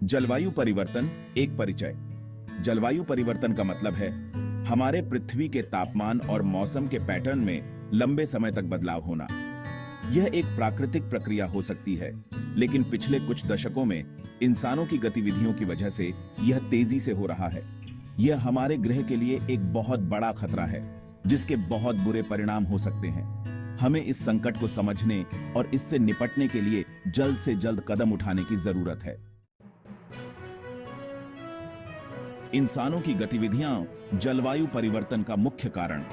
जलवायु परिवर्तन एक परिचय। जलवायु परिवर्तन का मतलब है हमारे पृथ्वी के तापमान और मौसम के पैटर्न में लंबे समय तक बदलाव होना। यह एक प्राकृतिक प्रक्रिया हो सकती है, लेकिन पिछले कुछ दशकों में इंसानों की गतिविधियों की वजह से यह तेजी से हो रहा है। यह हमारे ग्रह के लिए एक बहुत बड़ा खतरा है, जिसके बहुत बुरे परिणाम हो सकते हैं। हमें इस संकट को समझने और इससे निपटने के लिए जल्द से जल्द कदम उठाने की जरूरत है। इंसानों की गतिविधियां जलवायु परिवर्तन का मुख्य कारण।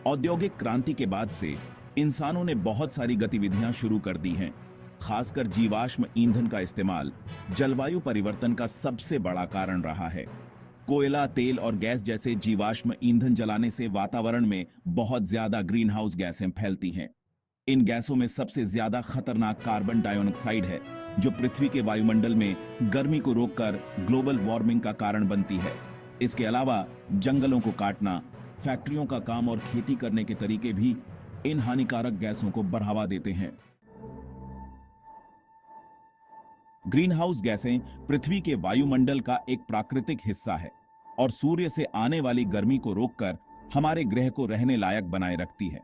औद्योगिक क्रांति के बाद से इंसानों ने बहुत सारी गतिविधियां शुरू कर दी हैं। खासकर जीवाश्म ईंधन का इस्तेमाल जलवायु परिवर्तन का सबसे बड़ा कारण रहा है। कोयला, तेल और गैस जैसे जीवाश्म ईंधन जलाने से वातावरण में बहुत ज्यादा ग्रीन हाउस गैसें फैलती हैं। इन गैसों में सबसे ज्यादा खतरनाक कार्बन डाइऑक्साइड है, जो पृथ्वी के वायुमंडल में गर्मी को रोककर ग्लोबल वार्मिंग का कारण बनती है। इसके अलावा जंगलों को काटना, फैक्ट्रियों का काम और खेती करने के तरीके भी इन हानिकारक गैसों को बढ़ावा देते हैं। ग्रीन हाउस गैसें पृथ्वी के वायुमंडल का एक प्राकृतिक हिस्सा है और सूर्य से आने वाली गर्मी को रोककर हमारे ग्रह को रहने लायक बनाए रखती है।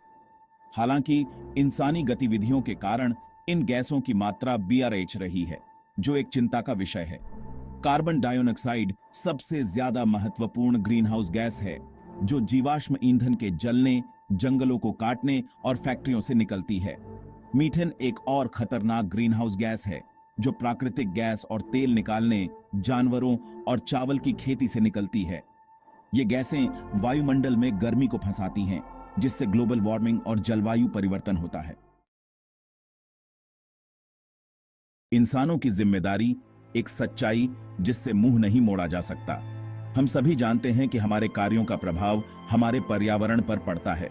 हालांकि इंसानी गतिविधियों के कारण इन गैसों की मात्रा बढ़ रही है, जो एक चिंता का विषय है। कार्बन डाइऑक्साइड सबसे ज्यादा महत्वपूर्ण ग्रीन हाउस गैस है, जो जीवाश्म ईंधन के जलने, जंगलों को काटने और फैक्ट्रियों से निकलती है। मीथेन एक और खतरनाक ग्रीन हाउस गैस है, जो प्राकृतिक गैस और तेल निकालने, जानवरों और चावल की खेती से निकलती है। ये गैसें वायुमंडल में गर्मी को फंसाती हैं, जिससे ग्लोबल वार्मिंग और जलवायु परिवर्तन होता है। इंसानों की जिम्मेदारी एक सच्चाई जिससे मुंह नहीं मोड़ा जा सकता। हम सभी जानते हैं कि हमारे कार्यों का प्रभाव हमारे पर्यावरण पर पड़ता है,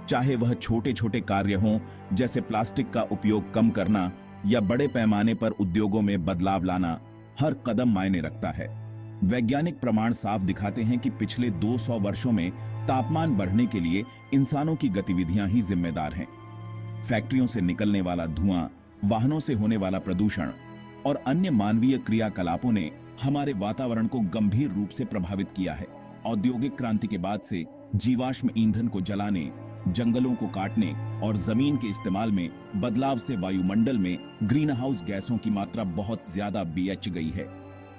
चाहे वह छोटे छोटे कार्य हों, जैसे प्लास्टिक का उपयोग कम करना या बड़े पैमाने पर उद्योगों में बदलाव लाना। हर कदम मायने रखता है। वैज्ञानिक प्रमाण साफ दिखाते हैं कि पिछले 200 वर्षों में तापमान बढ़ने के लिए इंसानों की गतिविधियां ही जिम्मेदार हैं। फैक्ट्रियों से निकलने वाला धुआं, वाहनों से होने वाला प्रदूषण और अन्य मानवीय क्रियाकलापों ने हमारे वातावरण को गंभीर रूप से प्रभावित किया है। औद्योगिक क्रांति के बाद से जीवाश्म ईंधन को जलाने, जंगलों को काटने और जमीन के इस्तेमाल में बदलाव से वायुमंडल में ग्रीन हाउस गैसों की मात्रा बहुत ज्यादा बढ़ गई है।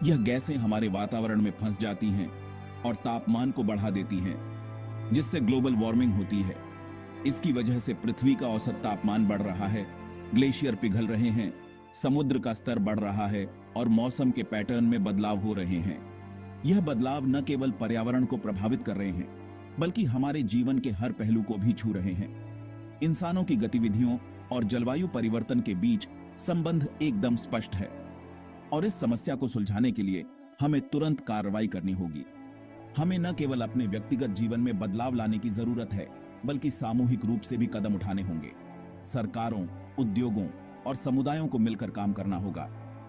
यह गैसें हमारे वातावरण में फंस जाती हैं और तापमान को बढ़ा देती हैं, जिससे ग्लोबल वार्मिंग होती है। इसकी वजह से पृथ्वी का औसत तापमान बढ़ रहा है, ग्लेशियर पिघल रहे हैं, समुद्र का स्तर बढ़ रहा है और मौसम के पैटर्न में बदलाव हो रहे हैं। यह बदलाव न केवल पर्यावरण को प्रभावित कर रहे हैं, बल्कि हमारे जीवन के हर पहलू को भी छू रहे हैं। इंसानों की गतिविधियों और जलवायु परिवर्तन के बीच संबंध एकदम स्पष्ट है और इस समस्या को सुलझाने के लिए हमें तुरंत कार्रवाई करनी होगी। हमें न केवल अपने व्यक्तिगत जीवन में बदलाव लाने की जरूरत है, बल्कि सामूहिक रूप से भी कदम उठाने होंगे। सरकारों, उद्योगों और समुदायों को मिलकर काम करना होगा,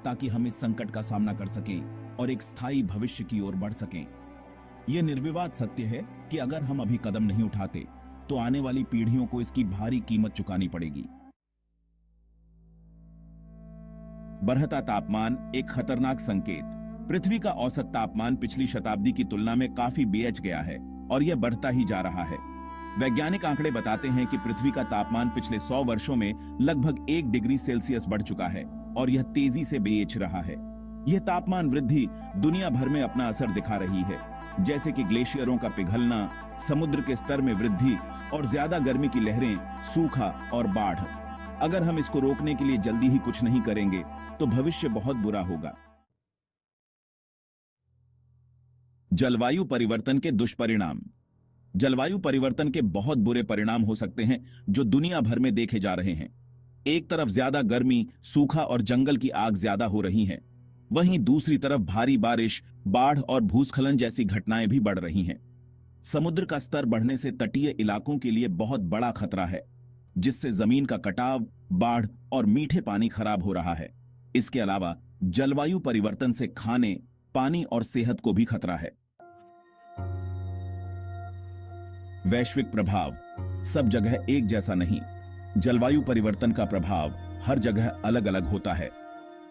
ताकि हम इस संकट का सामना कर सकें और एक स्थायी भविष्य की ओर बढ़ सकें। यह निर्विवाद सत्य है कि अगर हम अभी कदम नहीं उठाते, तो आने वाली पीढ़ियों को इसकी भारी कीमत चुकानी पड़ेगी। बढ़ता तापमान एक खतरनाक संकेत। पृथ्वी का औसत तापमान पिछली शताब्दी की तुलना में काफी बढ़ गया है और यह बढ़ता ही जा रहा है। वैज्ञानिक आंकड़े बताते हैं कि पृथ्वी का तापमान पिछले 100 वर्षों में लगभग 1 डिग्री सेल्सियस बढ़ चुका है और यह तेजी से बढ़ रहा है। यह तापमान वृद्धि दुनिया भर में अपना असर दिखा रही है, जैसे कि ग्लेशियरों का पिघलना, समुद्र के स्तर में वृद्धि और ज्यादा गर्मी की लहरें, सूखा और बाढ़। अगर हम इसको रोकने के लिए जल्दी ही कुछ नहीं करेंगे, तो भविष्य बहुत बुरा होगा। जलवायु परिवर्तन के दुष्परिणाम। जलवायु परिवर्तन के बहुत बुरे परिणाम हो सकते हैं, जो दुनिया भर में देखे जा रहे हैं। एक तरफ ज्यादा गर्मी, सूखा और जंगल की आग ज्यादा हो रही हैं, वहीं दूसरी तरफ भारी बारिश, बाढ़ और भूस्खलन जैसी घटनाएं भी बढ़ रही हैं। समुद्र का स्तर बढ़ने से तटीय इलाकों के लिए बहुत बड़ा खतरा है, जिससे जमीन का कटाव, बाढ़ और मीठे पानी खराब हो रहा है। इसके अलावा जलवायु परिवर्तन से खाने, पानी और सेहत को भी खतरा है। वैश्विक प्रभाव। सब जगह एक जैसा नहीं। जलवायु परिवर्तन का प्रभाव हर जगह अलग अलग होता है।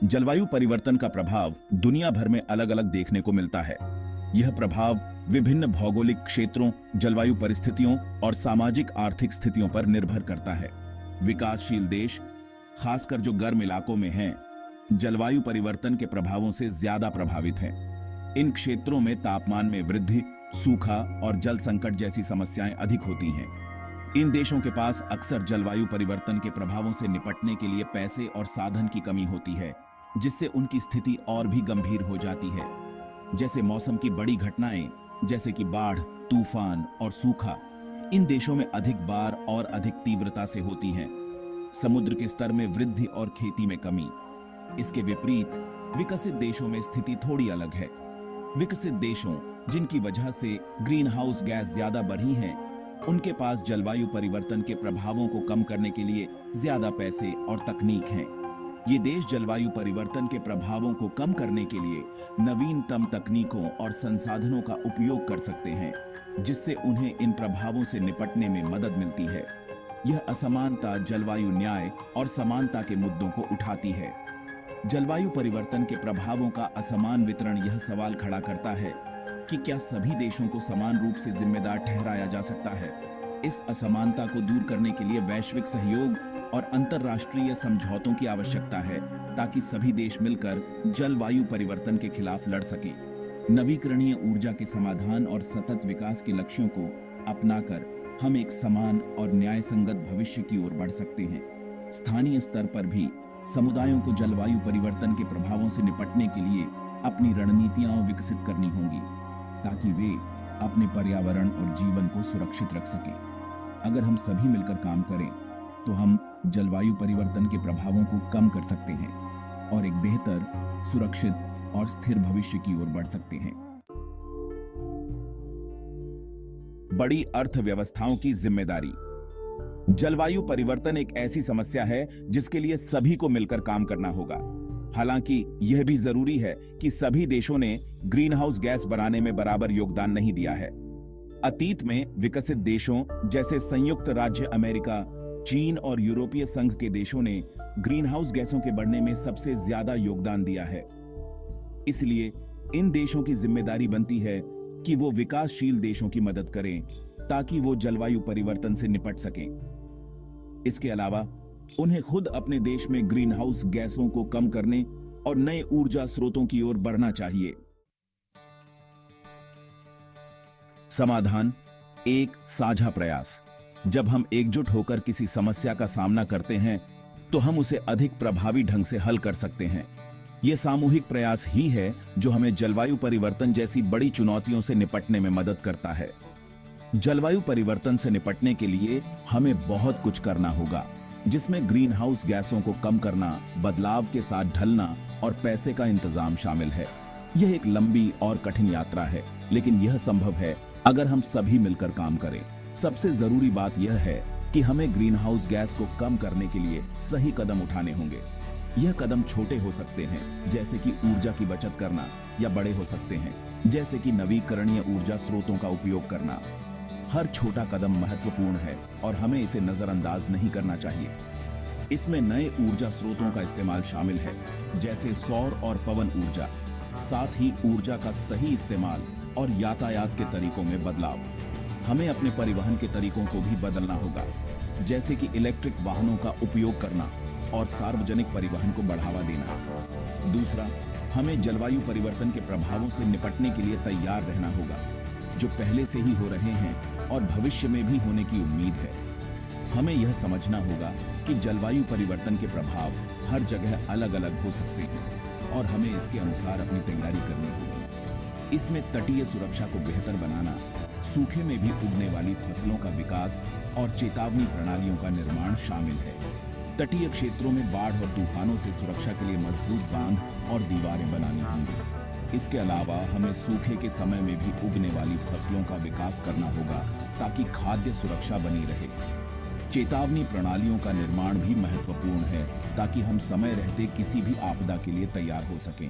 जलवायु परिवर्तन का प्रभाव दुनिया भर में अलग अलग देखने को मिलता है। यह प्रभाव विभिन्न भौगोलिक क्षेत्रों, जलवायु परिस्थितियों और सामाजिक आर्थिक स्थितियों पर निर्भर करता है। विकासशील देश, खासकर जो गर्म इलाकों में हैं, जलवायु परिवर्तन के प्रभावों से ज्यादा प्रभावित हैं। इन क्षेत्रों में तापमान में वृद्धि, सूखा और जल संकट जैसी समस्याएं अधिक होती हैं। इन देशों के पास अक्सर जलवायु परिवर्तन के प्रभावों से निपटने के लिए पैसे और साधन की कमी होती है, जिससे उनकी स्थिति और भी गंभीर हो जाती है। जैसे मौसम की बड़ी घटनाएं, जैसे कि बाढ़, तूफान और सूखा, इन देशों में अधिक बार और अधिक तीव्रता से होती हैं। समुद्र के स्तर में वृद्धि और खेती में कमी। इसके विपरीत विकसित देशों में स्थिति थोड़ी अलग है। विकसित देशों, जिनकी वजह से ग्रीन हाउस गैस ज्यादा बढ़ी हैं, उनके पास जलवायु परिवर्तन के प्रभावों को कम करने के लिए ज्यादा पैसे और तकनीक हैं। ये देश जलवायु परिवर्तन के प्रभावों को कम करने के लिए नवीनतम तकनीकों और संसाधनों का उपयोग कर सकते हैं, जिससे उन्हें इन प्रभावों से निपटने में मदद मिलती है। यह असमानता जलवायु न्याय और समानता के मुद्दों को उठाती है। जलवायु परिवर्तन के प्रभावों का असमान वितरण यह सवाल खड़ा करता है कि क्या सभी देशों को समान रूप से जिम्मेदार ठहराया जा सकता है। इस असमानता को दूर करने के लिए वैश्विक सहयोग और अंतर्राष्ट्रीय समझौतों की आवश्यकता है, ताकि सभी देश मिलकर जलवायु परिवर्तन के खिलाफ लड़ सकें। नवीकरणीय ऊर्जा के समाधान और सतत विकास के लक्ष्यों को अपनाकर हम एक समान और न्याय संगत भविष्य की ओर बढ़ सकते हैं। स्थानीय स्तर पर भी समुदायों को जलवायु परिवर्तन के प्रभावों से निपटने के लिए अपनी रणनीतियां विकसित करनी होंगी, ताकि वे अपने पर्यावरण और जीवन को सुरक्षित रख सकें। अगर हम सभी मिलकर काम करें तो हम जलवायु परिवर्तन के प्रभावों को कम कर सकते हैं और एक बेहतर, सुरक्षित और स्थिर भविष्य की ओर बढ़ सकते हैं। बड़ी अर्थव्यवस्थाओं की जिम्मेदारी। जलवायु परिवर्तन एक ऐसी समस्या है जिसके लिए सभी को मिलकर काम करना होगा। हालांकि यह भी जरूरी है कि सभी देशों ने ग्रीन हाउस गैस बनाने में बराबर योगदान नहीं दिया है। अतीत में विकसित देशों जैसे संयुक्त राज्य अमेरिका, चीन और यूरोपीय संघ के देशों ने ग्रीन हाउस गैसों के बढ़ने में सबसे ज्यादा योगदान दिया है। इसलिए इन देशों की जिम्मेदारी बनती है कि वो विकासशील देशों की मदद करें, ताकि वो जलवायु परिवर्तन से निपट सकें। इसके अलावा उन्हें खुद अपने देश में ग्रीन हाउस गैसों को कम करने और नए ऊर्जा स्रोतों की ओर बढ़ना चाहिए। समाधान, एक साझा प्रयास। जब हम एकजुट होकर किसी समस्या का सामना करते हैं तो हम उसे अधिक प्रभावी ढंग से हल कर सकते हैं। यह सामूहिक प्रयास ही है जो हमें जलवायु परिवर्तन जैसी बड़ी चुनौतियों से निपटने में मदद करता है। जलवायु परिवर्तन से निपटने के लिए हमें बहुत कुछ करना होगा, जिसमें ग्रीन हाउस गैसों को कम करना, बदलाव के साथ ढलना और पैसे का इंतजाम शामिल है। यह एक लंबी और कठिन यात्रा है, लेकिन यह संभव है अगर हम सभी मिलकर काम करें। सबसे जरूरी बात यह है कि हमें ग्रीन हाउस गैस को कम करने के लिए सही कदम उठाने होंगे। यह कदम छोटे हो सकते हैं, जैसे कि ऊर्जा की बचत करना, या बड़े हो सकते हैं, जैसे कि नवीकरणीय ऊर्जा स्रोतों का उपयोग करना। हर छोटा कदम महत्वपूर्ण है और हमें इसे नजरअंदाज नहीं करना चाहिए। इसमें नए ऊर्जा स्रोतों का इस्तेमाल शामिल है, जैसे सौर और पवन ऊर्जा। साथ ही ऊर्जा का सही इस्तेमाल और यातायात के तरीकों में बदलाव। हमें अपने परिवहन के तरीकों को भी बदलना होगा, जैसे कि इलेक्ट्रिक वाहनों का उपयोग करना और सार्वजनिक परिवहन को बढ़ावा देना। दूसरा, हमें जलवायु परिवर्तन के प्रभावों से निपटने के लिए तैयार रहना होगा, जो पहले से ही हो रहे हैं और भविष्य में भी होने की उम्मीद है। हमें यह समझना होगा कि जलवायु परिवर्तन के प्रभाव हर जगह अलग अलग हो सकते हैं और हमें इसके अनुसार अपनी तैयारी करनी होगी। इसमें तटीय सुरक्षा को बेहतर बनाना, सूखे में भी उगने वाली फसलों का विकास और चेतावनी प्रणालियों का निर्माण शामिल है। तटीय क्षेत्रों में बाढ़ और तूफानों से सुरक्षा के लिए मजबूत बांध और दीवारें बनानी होंगी। इसके अलावा हमें सूखे के समय में भी उगने वाली फसलों का विकास करना होगा, ताकि खाद्य सुरक्षा बनी रहे। चेतावनी प्रणालियों का निर्माण भी महत्वपूर्ण है, ताकि हम समय रहते किसी भी आपदा के लिए तैयार हो सकें।